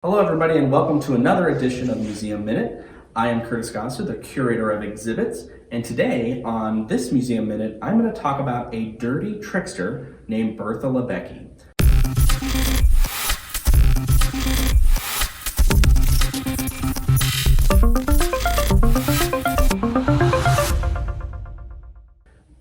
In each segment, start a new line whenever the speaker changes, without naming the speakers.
Hello everybody and welcome to another edition of Museum Minute. I am Curtis Gosser, the curator of exhibits, and today on this Museum Minute I'm going to talk about a dirty trickster named Bertha LeBecki.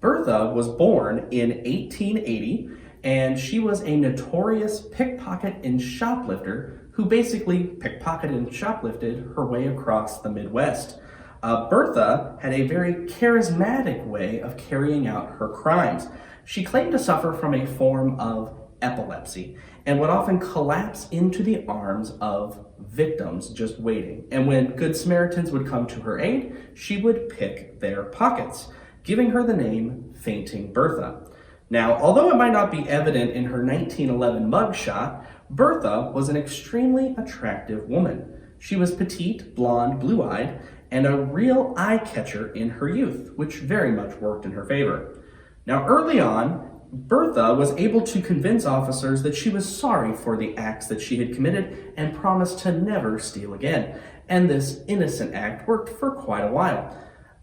Bertha was born in 1880 and she was a notorious pickpocket and shoplifter who basically pickpocketed and shoplifted her way across the Midwest. Bertha had a very charismatic way of carrying out her crimes. She claimed to suffer from a form of epilepsy and would often collapse into the arms of victims just waiting. And when Good Samaritans would come to her aid, she would pick their pockets, giving her the name Fainting Bertha. Now, although it might not be evident in her 1911 mugshot, Bertha was an extremely attractive woman. She was petite, blonde, blue-eyed, and a real eye-catcher in her youth, which very much worked in her favor. Now, early on, Bertha was able to convince officers that she was sorry for the acts that she had committed and promised to never steal again. And this innocent act worked for quite a while,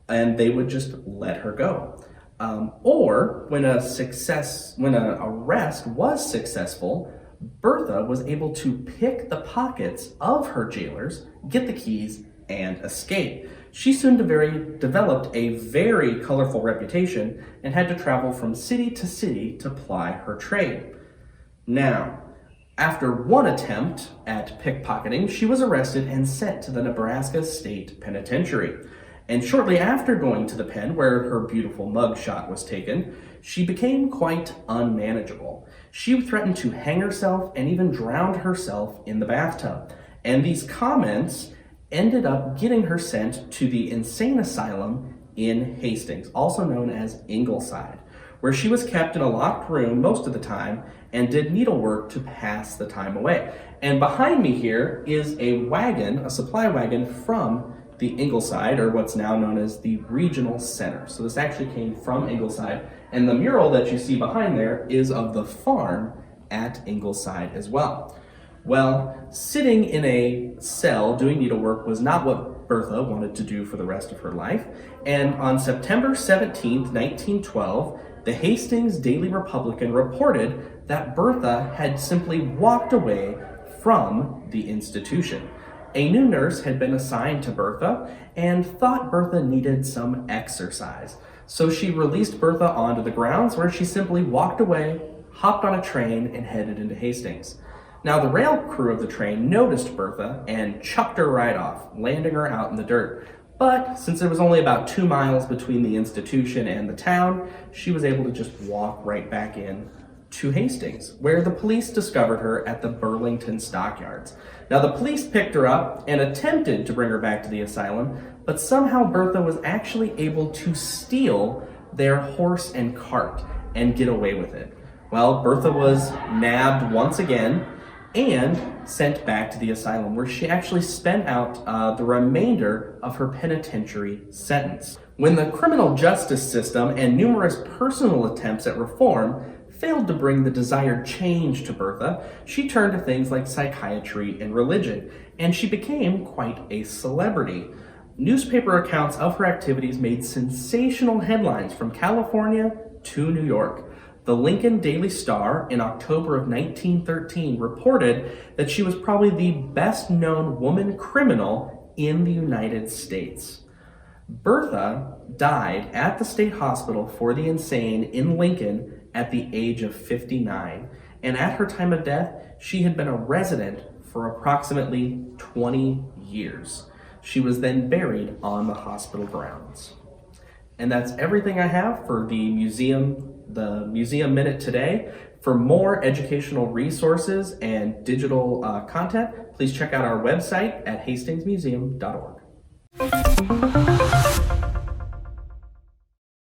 and they would just let her go. Or when an arrest was successful, Bertha was able to pick the pockets of her jailers, get the keys, and escape. She soon developed a very colorful reputation and had to travel from city to city to ply her trade. Now, after one attempt at pickpocketing, she was arrested and sent to the Nebraska State Penitentiary. And shortly after going to the pen where her beautiful mugshot was taken, she became quite unmanageable. She threatened to hang herself and even drowned herself in the bathtub. And these comments ended up getting her sent to the insane asylum in Hastings, also known as Ingleside, where she was kept in a locked room most of the time and did needlework to pass the time away. And behind me here is a wagon, a supply wagon from the Ingleside, or what's now known as the Regional Center. So this actually came from Ingleside, and the mural that you see behind there is of the farm at Ingleside as well. Well, sitting in a cell doing needlework was not what Bertha wanted to do for the rest of her life, and on September 17th, 1912, the Hastings Daily Republican reported that Bertha had simply walked away from the institution. A new nurse had been assigned to Bertha and thought Bertha needed some exercise. So she released Bertha onto the grounds where she simply walked away, hopped on a train, and headed into Hastings. Now the rail crew of the train noticed Bertha and chucked her right off, landing her out in the dirt. But since it was only about 2 miles between the institution and the town, she was able to just walk right back in to Hastings, where the police discovered her at the Burlington Stockyards. Now the police picked her up and attempted to bring her back to the asylum, but somehow Bertha was actually able to steal their horse and cart and get away with it. Well, Bertha was nabbed once again and sent back to the asylum, where she actually spent out the remainder of her penitentiary sentence. When the criminal justice system and numerous personal attempts at reform failed to bring the desired change to Bertha, she turned to things like psychiatry and religion, and she became quite a celebrity. Newspaper accounts of her activities made sensational headlines from California to New York. The Lincoln Daily Star in October of 1913 reported that she was probably the best-known woman criminal in the United States. Bertha died at the State Hospital for the Insane in Lincoln at the age of 59, and at her time of death, she had been a resident for approximately 20 years. She was then buried on the hospital grounds. And that's everything I have for the Museum Minute today. For more educational resources and digital content, please check out our website at hastingsmuseum.org.